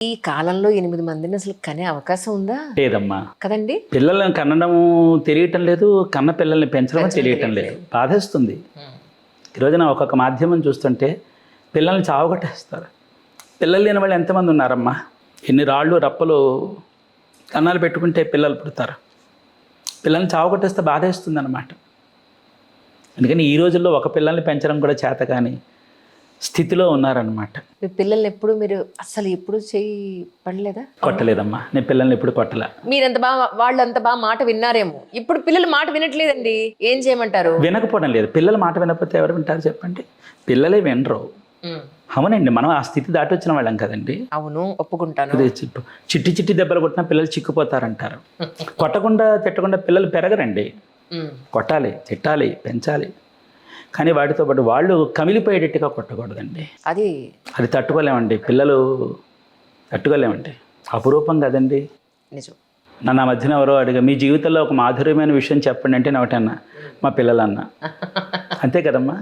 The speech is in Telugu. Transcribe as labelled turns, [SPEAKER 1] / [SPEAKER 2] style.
[SPEAKER 1] ఈ కాలంలో 8 మందిని అసలు కనే అవకాశం ఉందా?
[SPEAKER 2] లేదమ్మా.
[SPEAKER 1] కదండి.
[SPEAKER 2] పిల్లల్ని కనడము తెలియటం లేదు, కన్న పిల్లల్ని పెంచడం తెలియటం లేదు. బాధేస్తుంది. ఈ రోజున ఒక్కొక్క మాధ్యమం చూస్తుంటే పిల్లల్ని చావగొట్టేస్తారు. పిల్లలు లేని వాళ్ళు ఎంతమంది ఉన్నారమ్మా? ఎన్ని రాళ్ళు రప్పలు కన్నాలు పెట్టుకుంటే పిల్లలు పుడతారు. పిల్లల్ని చావగొట్టేస్తే బాధేస్తుంది అన్నమాట. అందుకని ఈ రోజుల్లో ఒక పిల్లల్ని పెంచడం కూడా చేత కానీ స్థితిలో ఉన్నారనమాట.
[SPEAKER 1] మీ పిల్లల్ని ఎప్పుడు మీరు అసలు ఎప్పుడు చేయి పడలేదా?
[SPEAKER 2] కొట్టలేదమ్మా, నేను పిల్లల్ని ఎప్పుడు కొట్టలే.
[SPEAKER 1] మీరంత బాగా వాళ్ళు అంత బాగా మాట విన్నారేమో. ఇప్పుడు పిల్లలు మాట వినట్లేదండి, ఏం చేయమంటారు?
[SPEAKER 2] వినకపోవడం లేదు. పిల్లల మాట వినకపోతే ఎవరు వింటారు చెప్పండి? పిల్లలే వినరు. అవునండి, మనం ఆ స్థితి దాటి వచ్చిన వాళ్ళం కదండి.
[SPEAKER 1] అవును, ఒప్పుకుంటాను.
[SPEAKER 2] చిట్టి చిట్టి దెబ్బలు కొట్టినా పిల్లలు చిక్కుపోతారంటారు. కొట్టకుండా తిట్టకుండా పిల్లలు పెరగరండి. కొట్టాలి, తిట్టాలి, పెంచాలి. కానీ వాటితో పాటు వాళ్ళు కమిలిపోయేటట్టుగా కొట్టకూడదండి. అది తట్టుకోలేమండి. పిల్లలు తట్టుకోలేమండి. అపురూపం కదండి.
[SPEAKER 1] నిజం.
[SPEAKER 2] నన్ను ఆ మధ్యన ఎవరో అడిగా, మీ జీవితంలో ఒక మాధుర్యమైన విషయం చెప్పండి అంటే ఒకటన్నా మా పిల్లలన్నా. అంతే కదమ్మా.